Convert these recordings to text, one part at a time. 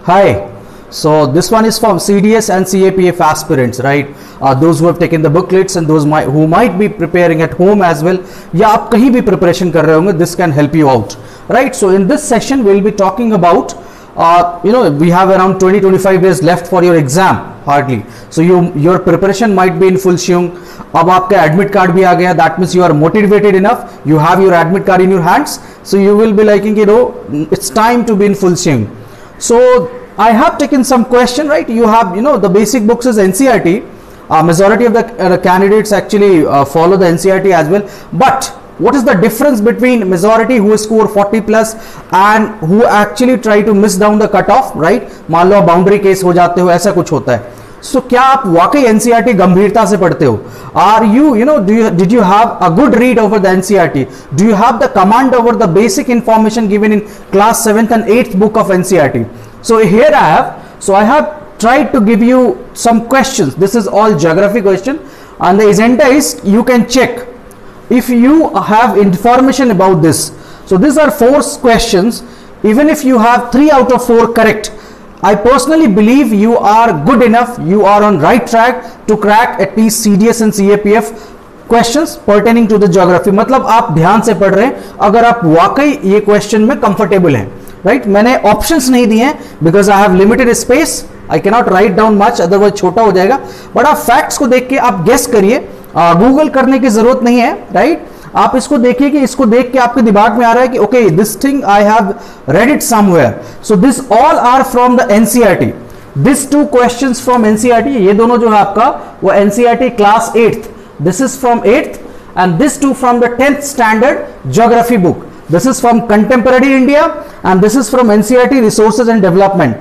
Hi. So this one is from CDS and CAPF aspirants, right? Those who have taken the booklets and those who might be preparing at home as well. या आप कहीं भी preparation कर रहे होंगे, this can help you out, right? So in this session we'll be talking about, we have around 20-25 days left for your exam hardly. So your preparation might be in full swing. अब आपका admit card भी आ गया. That means you are motivated enough. You have your admit card in your hands. So you will be liking, it's time to be in full swing. So I have taken some question, right? You have, the basic books is NCERT. Majority of the candidates actually follow the NCERT as well. But what is the difference between majority who score 40 plus and who actually try to miss down the cutoff, right? मान लो boundary case हो जाते हो, ऐसा कुछ होता है. So क्या आप वाकई NCERT गंभीरता से पढ़ते हो? Are you, did you have a good read over the NCERT? Do you have the command over the basic information given in class 7th and 8th book of NCERT? So here I have tried to give you some questions. This is all geography question, and the agenda is you can check if you have information about this. So these are 4 questions. Even if you have 3 out of 4 correct, I personally believe you are good enough, you are on right track to crack at least CDS and CAPF questions pertaining to the geography. मतलब आप ध्यान से पढ़ रहे हैं अगर आप वाकई ये क्वेश्चन में कंफर्टेबल हैं, राइट? मैंने ऑप्शंस नहीं दिए हैं because I have limited space, I can not write down much, otherwise छोटा हो जाएगा. बट आप फैक्ट्स को देख के आप गेस करिए, गूगल करने की जरूरत नहीं है, राइट? आप इसको देखिए कि इसको देख के आपके दिमाग में आ रहा है कि okay this thing I have read it somewhere. So this all are from the NCERT. This 2 questions from NCERT, ये दोनों जो है आपका वो NCERT class 8th, this is from 8th, and this 2 from the 10th standard geography book. This is from Contemporary India and this is from NCERT Resources and Development.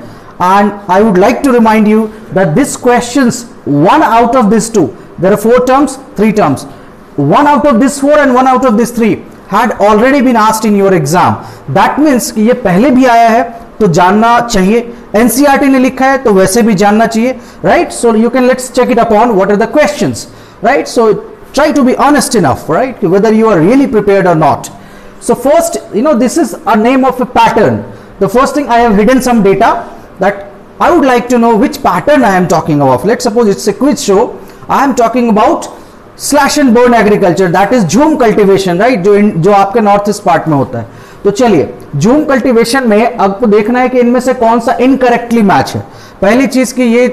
And I would like to remind you that this questions, 1 out of these 2, there are 4 terms, 3 terms. 1 out of this 4 and 1 out of this 3 had already been asked in your exam. That means कि ये पहले भी आया है तो जानना चाहिए. NCERT ने लिखा है तो वैसे भी जानना चाहिए, right? So you can, let's check it upon what are the questions, right? So try to be honest enough, right? Whether you are really prepared or not. So first, this is a name of a pattern. The first thing, I have hidden some data that I would like to know which pattern I am talking about. Let's suppose it's a quiz show. I am talking about slash and burn agriculture, that is झूम cultivation, right? जो आपके north east part में होता है. तो चलिए झूम cultivation में आपको देखना है कि इनमें से कौन सा इनकरेक्टली मैच है. पहली चीज की ये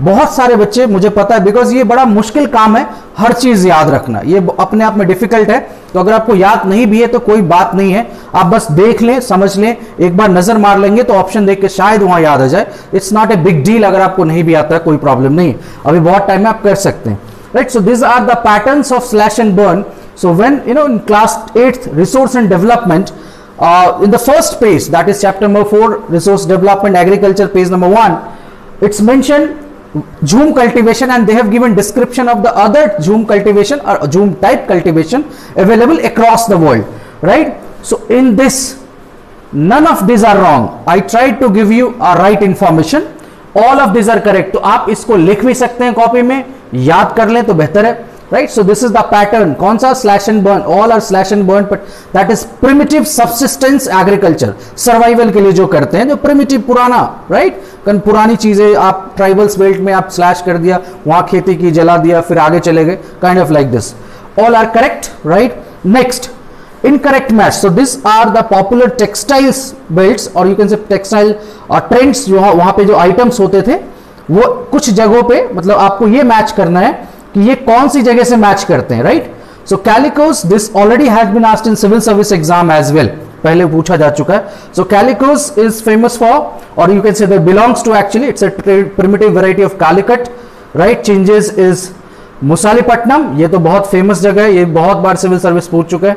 बहुत सारे बच्चे, मुझे पता है बिकॉज ये बड़ा मुश्किल काम है हर चीज याद रखना, ये अपने आप में डिफिकल्ट है. तो अगर आपको याद नहीं भी है तो कोई बात नहीं है, आप बस देख लें, समझ लें, एक बार नजर मार लेंगे तो ऑप्शन देख के शायद वहां याद आ जाए. It's not a big deal, अगर आपको नहीं भी आता है कोई प्रॉब्लम नहीं है, अभी बहुत टाइम में आप कर सकते हैं, right? So this are the patterns of slash and burn. So when in class 8th resource and development, in the first page, that is chapter number 4, resource development agriculture, page number 1, it's mentioned jhum cultivation and they have given description of the other jhum cultivation or jhum type cultivation available across the world, right? So in this, none of these are wrong. I tried to give you a right information. All of these are correct. तो आप इसको लिख भी सकते हैं copy में, याद कर लें तो बेहतर है, right? So this is the pattern. कौन सा? slash and burn. All are slash and burn, but that is primitive subsistence agriculture. Survival के लिए जो करते हैं, जो primitive पुराना, right? पुरानी चीजें आप ट्राइबल्स बेल्ट में आप स्लैश कर दिया, वहां खेती की, जला दिया, फिर आगे चले गए, kind of like this. All are correct, right? Next, incorrect match. So this are the popular textiles belts, और you can say textile trends, जो वहां पे जो आइटम्स होते थे वो कुछ जगहों पे, मतलब आपको ये मैच करना है कि ये कौन सी जगह से मैच करते हैं, right? So calicos, this already has been asked in civil service exam as well, पहले पूछा जा चुका है. So calicos is famous for, और you can say that belongs to, actually it's a primitive variety of Calicut, right? Chintzes is Masulipatnam, ये तो बहुत famous जगह है, ये बहुत बार सिविल सर्विस पूछ चुका है.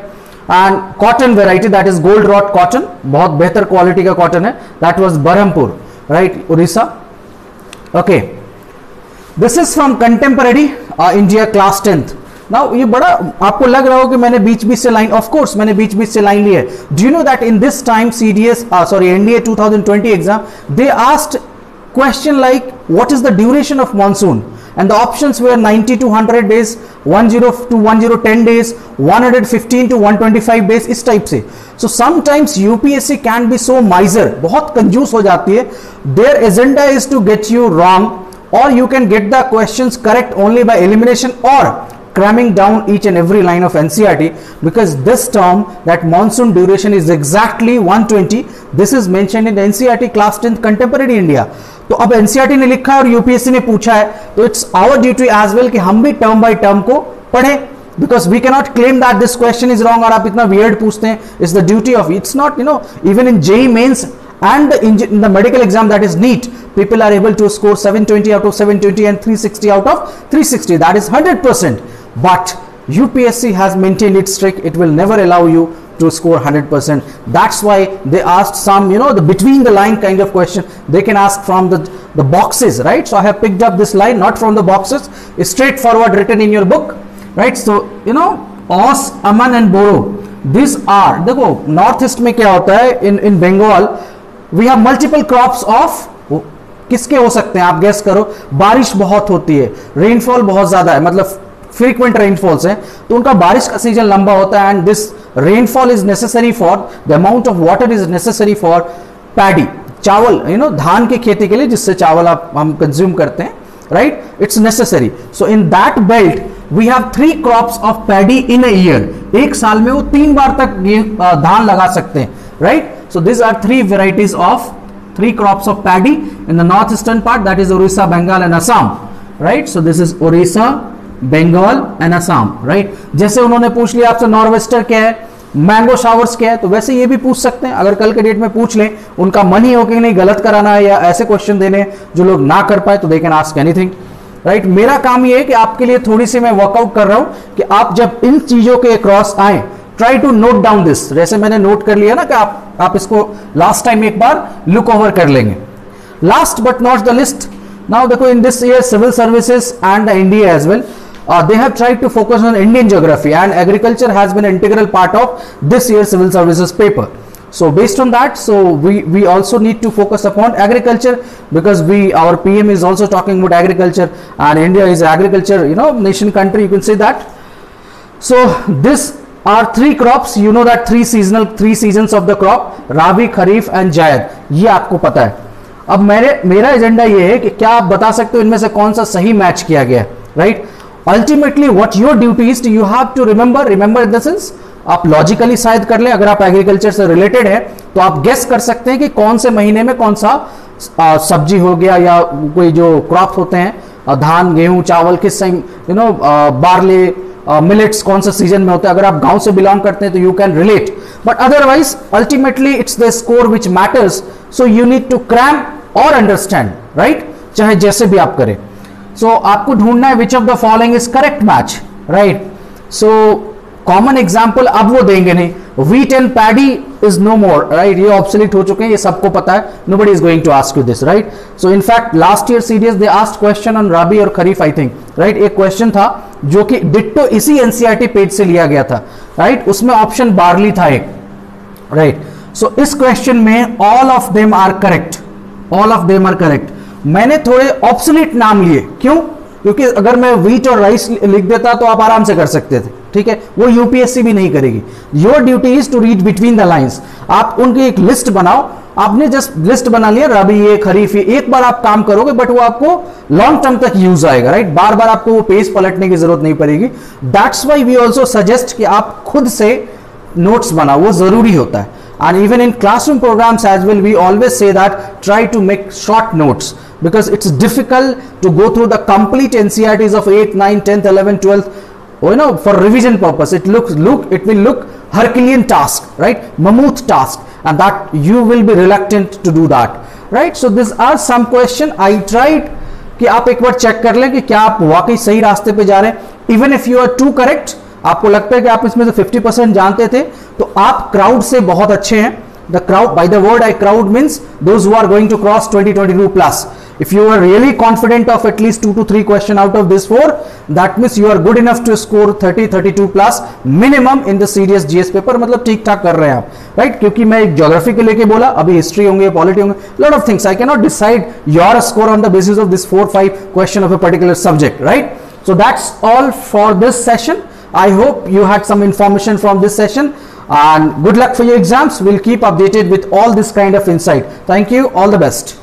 And cotton variety, that is gold rot cotton, बहुत बेहतर क्वालिटी का कॉटन है, that was Berhampur, right? Orissa. Okay, this is from contemporary India class 10th. Now ये बड़ा आपको लग रहा हो कि मैंने बीच बीच से लाइन, ऑफ कोर्स मैंने बीच बीच से लाइन ली है. Do you know that in this time CDS, NDA 2020 exam, they asked question like what is the duration of monsoon, and the options were 90 to 100 days, 10 to 1010 days, 115 to 125 days, इस type से. So sometimes UPSC can be so miser, बहुत कंजूस हो जाती है. Their agenda is to get you wrong, or you can get the questions correct only by elimination or cramming down each and every line of NCERT, because this term, that monsoon duration is exactly 120. This is mentioned in NCERT class 10th contemporary India. तो अब NCERT ने लिखा है और UPSC ने पूछा है, तो it's our duty as well कि हम भी टर्म बाय टर्म को पढ़ें, because we cannot claim that this question is wrong और आप इतना weird पूछते हैं. It's the duty of, it's not, you know, even in JEE mains and in the medical exam, that is NEET, people are able to score 720 out of 720 and 360 out of 360. That is 100%. But UPSC has maintained its trick. It will never allow you to score 100%. That's why they asked some, you know, the between the line kind of question. They can ask from the boxes, right? So I have picked up this line, not from the boxes. It's straightforward written in your book, right? So, you know, Os, Aman and Boro, these are, देखो north east में क्या होता है, in Bengal we have multiple crops of, किसके हो सकते हैं आप गेस करो. बारिश बहुत होती है, रेनफॉल बहुत ज्यादा है, मतलब फ्रीक्वेंट रेनफॉल्स हैं, तो उनका बारिश का सीजन लंबा होता है, and this rainfall is necessary for the amount of water is necessary for paddy, चावल, यू नो, धान की खेती के लिए, जिससे चावल हम कंज्यूम करते हैं, right. It's necessary. So in that belt we have 3 crops of paddy in a year. एक साल में वो 3 बार तक धान लगा सकते हैं, right. So this are 3 varieties of 3 crops of paddy in the northeastern part, that is Orissa, Bengal and Assam, right. So this is Orissa, Bengal and Assam, right. जैसे उन्होंने पूछ लिया आपसे नॉर्वेस्टर क्या है, मैंगो शावर्स क्या है, तो वैसे ये भी पूछ सकते हैं. अगर कल के डेट में पूछ लें, उनका मन ही हो कि नहीं गलत कराना है या ऐसे क्वेश्चन देने जो लोग ना कर पाए, तो they can ask anything, right. मेरा काम ये है कि आपके लिए थोड़ी सी मैं वर्कआउट कर रहा हूं कि आप जब इन चीजों के क्रॉस आए, try to note down this. जैसे मैंने नोट कर लिया ना कि आप इसको लास्ट टाइम एक बार लुक ओवर कर लेंगे. Last but not the least, now देखो in this year civil services and the NDA as well, they have tried to focus on Indian geography, and agriculture has been an integral part of this year's civil services paper. So based on that, so we also need to focus upon agriculture, because our PM is also talking about agriculture, and India is an agriculture, you know, nation country, you can say that. So this are 3 crops, you know that 3 seasons of the crop, Rabi, Kharif and Jaid, ये आपको पता है. अब मेरा agenda ये है कि क्या आप बता सकते हो इनमें से कौन सा सही मैच किया गया, right. Ultimately what your duty is, you have to remember in the sense, आप लॉजिकली शायद कर लें, अगर आप एग्रीकल्चर से रिलेटेड है तो आप गेस कर सकते हैं कि कौन से महीने में कौन सा सब्जी हो गया या कोई जो क्रॉप होते हैं, धान, गेहूं, चावल, किस time, you know, barley, millets कौन सा सीजन में होता है. अगर आप गांव से बिलोंग करते हैं तो you can relate, but otherwise ultimately it's the score which matters. So you need to cram और अंडरस्टैंड, राइट, चाहे जैसे भी आप करें. सो आपको ढूंढना है which of the following is correct match, right. So common example अब वो देंगे नहीं, wheat and paddy is no more, right, ये ऑब्सोलीट हो चुके हैं, ये सबको पता है, nobody is going to ask you this, right. So in fact last year CDS they asked question on rabi और खरीफ, आई थिंक, राइट. एक क्वेश्चन था जो कि डिट्टो इसी एनसीईआरटी पेज से लिया गया था, राइट. उसमें ऑप्शन बार्ली था एक, राइट. सो इस क्वेश्चन में all of them are correct, all of them are correct. मैंने थोड़े ऑब्सोलीट नाम लिए, क्यों? क्योंकि अगर मैं व्हीट और राइस लिख देता तो आप आराम से कर सकते थे, ठीक है, वो यूपीएससी भी नहीं करेगी. Your duty is to read between the lines. आप उनकी एक लिस्ट बनाओ, आपने जस्ट लिस्ट बना लिया, रबी ये, खरीफ ये, एक बार आप काम करोगे बट वो आपको लॉन्ग टर्म तक यूज आएगा, राइट. बार बार आपको वो पेज पलटने की जरूरत नहीं पड़ेगी. That's why we also suggest कि आप खुद से नोट्स बनाओ, वो जरूरी होता है. And even in classroom programs as well, we always say that try to make short notes, because it's difficult to go through the complete NCERTs of 8th, 9th, 10th, 11th, 12th, you know, for revision purpose. It will look Herculean task, right, mammoth task, and that you will be reluctant to do that, right. So these are some question I tried कि आप एक बार check कर लें कि क्या आप वाकई सही रास्ते पे जा रहे हैं. Even if you are too correct, आपको लगता है कि आप इसमें से 50% जानते थे, तो आप क्राउड से बहुत अच्छे हैं. The crowd, by the word I crowd means those who are going to cross 2022 plus. If you are really confident of at least 2 to 3 question out of this 4, that means you are good enough to score 30-32 plus minimum in the CDS GS paper. मतलब ठीक ठाक कर रहे हैं आप, right? क्योंकि मैं एक ज्योग्राफी के लेके बोला, अभी हिस्ट्री होंगे, पॉलिटी होंगे, lot of things. I cannot decide your score on the basis of this 4-5 question of a particular subject, right? So that's all for this session. I hope you had some information from this session, and good luck for your exams. We'll keep updated with all this kind of insight. Thank you. All the best.